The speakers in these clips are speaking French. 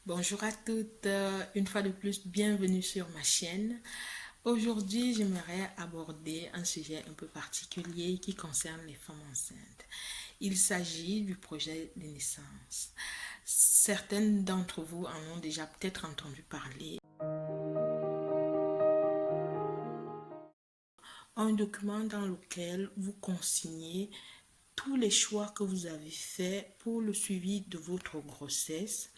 Bonjour à toutes, une fois de plus, bienvenue sur ma chaîne. Aujourd'hui, j'aimerais aborder un sujet un peu particulier qui concerne les femmes enceintes. Il s'agit du projet de naissance. Certaines d'entre vous en ont déjà peut-être entendu parler. Un document dans lequel vous consignez tous les choix que vous avez faits pour le suivi de votre grossesse,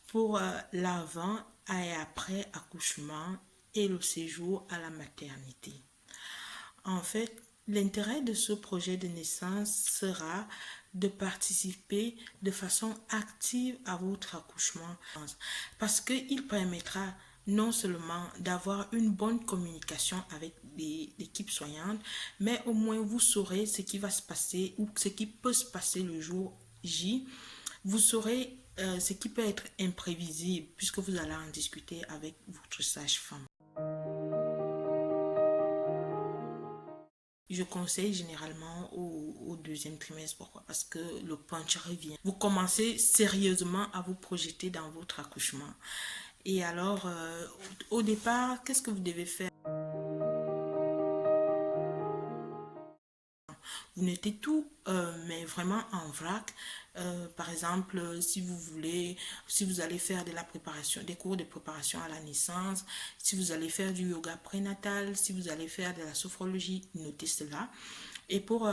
pour l'avant et après accouchement et le séjour à la maternité. En fait, l'intérêt de ce projet de naissance sera de participer de façon active à votre accouchement parce qu'il permettra non seulement d'avoir une bonne communication avec l'équipe soignante, mais au moins vous saurez ce qui va se passer ou ce qui peut se passer le jour J. Vous saurez ce qui peut être imprévisible puisque vous allez en discuter avec votre sage-femme. Je conseille généralement au deuxième trimestre. Pourquoi? Parce que le punch revient. Vous commencez sérieusement à vous projeter dans votre accouchement. Et alors, au départ, qu'est-ce que vous devez faire? Vous notez tout, mais vraiment en vrac. Par exemple, si vous allez faire de la préparation, des cours de préparation à la naissance, si vous allez faire du yoga prénatal, si vous allez faire de la sophrologie, notez cela. Et pour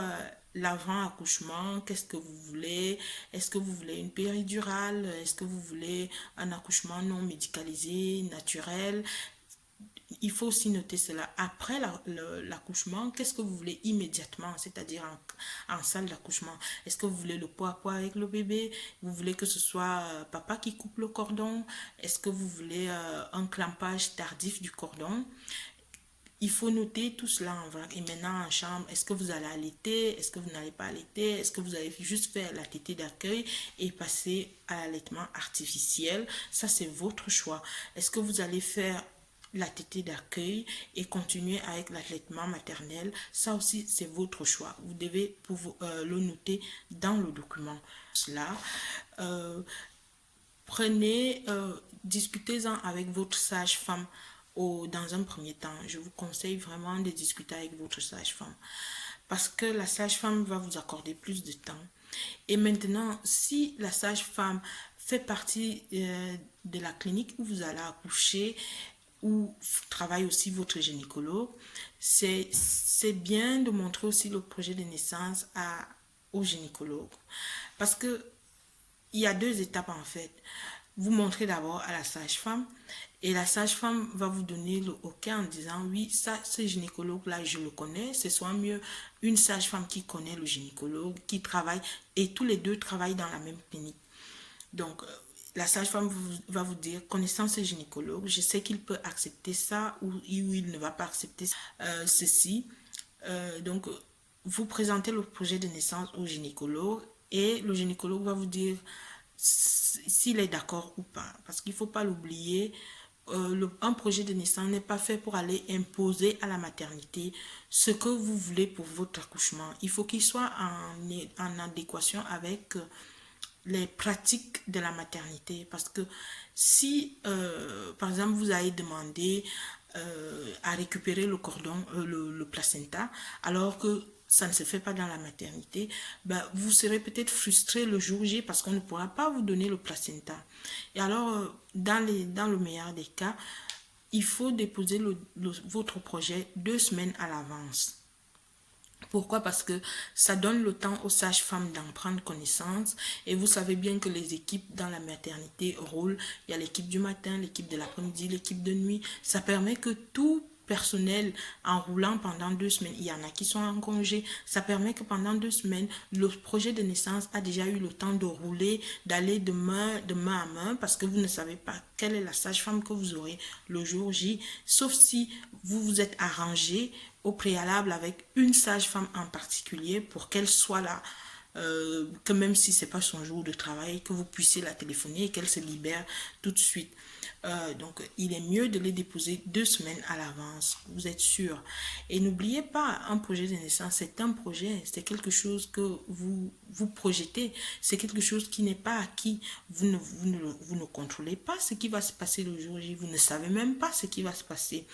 l'avant-accouchement, qu'est-ce que vous voulez? Est-ce que vous voulez une péridurale? Est-ce que vous voulez un accouchement non médicalisé, naturel? Il faut aussi noter cela. Après l'accouchement, qu'est-ce que vous voulez immédiatement, c'est-à-dire en salle d'accouchement? Est-ce que vous voulez le pot à pot avec le bébé? Vous voulez que ce soit papa qui coupe le cordon? Est-ce que vous voulez un clampage tardif du cordon? Il faut noter tout cela en vrac. Et maintenant en chambre, est-ce que vous allez allaiter? Est-ce que vous n'allez pas allaiter? Est-ce que vous allez juste faire la tétée d'accueil et passer à l'allaitement artificiel? Ça, c'est votre choix. Est-ce que vous allez faire la tétée d'accueil et continuer avec l'allaitement maternel? Ça aussi, c'est votre choix. Vous devez le noter dans le document. Cela, euh, discutez-en avec votre sage-femme dans un premier temps. Je vous conseille vraiment de discuter avec votre sage-femme parce que la sage-femme va vous accorder plus de temps. Et maintenant, si la sage-femme fait partie de la clinique où vous allez accoucher, où travaille aussi votre gynécologue, c'est bien de montrer aussi le projet de naissance au gynécologue. Parce que il y a deux étapes en fait. Vous montrez d'abord à la sage-femme et la sage-femme va vous donner le OK en disant oui, ça, ce gynécologue-là, je le connais. C'est soit mieux une sage-femme qui connaît le gynécologue, qui travaille et tous les deux travaillent dans la même clinique. Donc, la sage-femme va vous dire, connaissant ce gynécologue, je sais qu'il peut accepter ça ou il ne va pas accepter ceci. Donc, vous présentez le projet de naissance au gynécologue et le gynécologue va vous dire s'il est d'accord ou pas. Parce qu'il ne faut pas l'oublier, un projet de naissance n'est pas fait pour aller imposer à la maternité ce que vous voulez pour votre accouchement. Il faut qu'il soit en adéquation avec les pratiques de la maternité. Parce que si, par exemple, vous avez demandé à récupérer le cordon, le placenta, alors que ça ne se fait pas dans la maternité, ben, vous serez peut-être frustré le jour J parce qu'on ne pourra pas vous donner le placenta. Et alors, dans le meilleur des cas, il faut déposer votre projet 2 semaines à l'avance. Pourquoi? Parce que ça donne le temps aux sages-femmes d'en prendre connaissance. Et vous savez bien que les équipes dans la maternité roulent. Il y a l'équipe du matin, l'équipe de l'après-midi, l'équipe de nuit. Ça permet que tout personnel en roulant pendant 2 semaines, il y en a qui sont en congé, ça permet que pendant 2 semaines, le projet de naissance a déjà eu le temps de rouler, d'aller de main à main, parce que vous ne savez pas quelle est la sage-femme que vous aurez le jour J, sauf si vous vous êtes arrangé au préalable avec une sage-femme en particulier pour qu'elle soit là que même si c'est pas son jour de travail, que vous puissiez la téléphoner et qu'elle se libère tout de suite. Donc, il est mieux de les déposer 2 semaines à l'avance, vous êtes sûr. Et n'oubliez pas, un projet de naissance, c'est un projet, c'est quelque chose que vous projetez, c'est quelque chose qui n'est pas acquis. Vous ne contrôlez pas ce qui va se passer le jour J, vous ne savez même pas ce qui va se passer.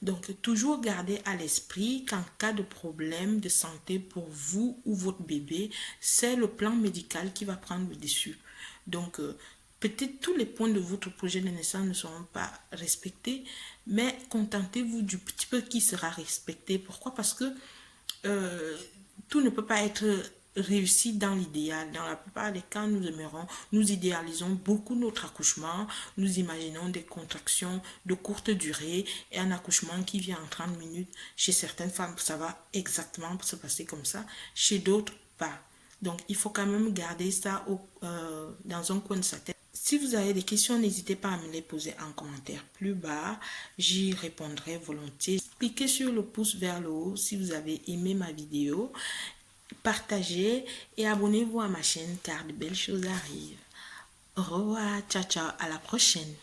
Donc, toujours garder à l'esprit qu'en cas de problème de santé pour vous ou votre bébé, c'est le plan médical qui va prendre le dessus. Donc, peut-être tous les points de votre projet de naissance ne seront pas respectés, mais contentez-vous du petit peu qui sera respecté. Pourquoi? Parce que euh, tout ne peut pas être réussi dans l'idéal. Dans la plupart des cas, nous idéalisons beaucoup notre accouchement, nous imaginons des contractions de courte durée et un accouchement qui vient en 30 minutes. Chez certaines femmes, ça va exactement se passer comme ça, chez d'autres, pas. Donc, il faut quand même garder ça dans un coin de sa tête. Si vous avez des questions, n'hésitez pas à me les poser en commentaire plus bas. J'y répondrai volontiers. Cliquez sur le pouce vers le haut si vous avez aimé ma vidéo. Partagez et abonnez-vous à ma chaîne car de belles choses arrivent. Au revoir, ciao ciao, à la prochaine.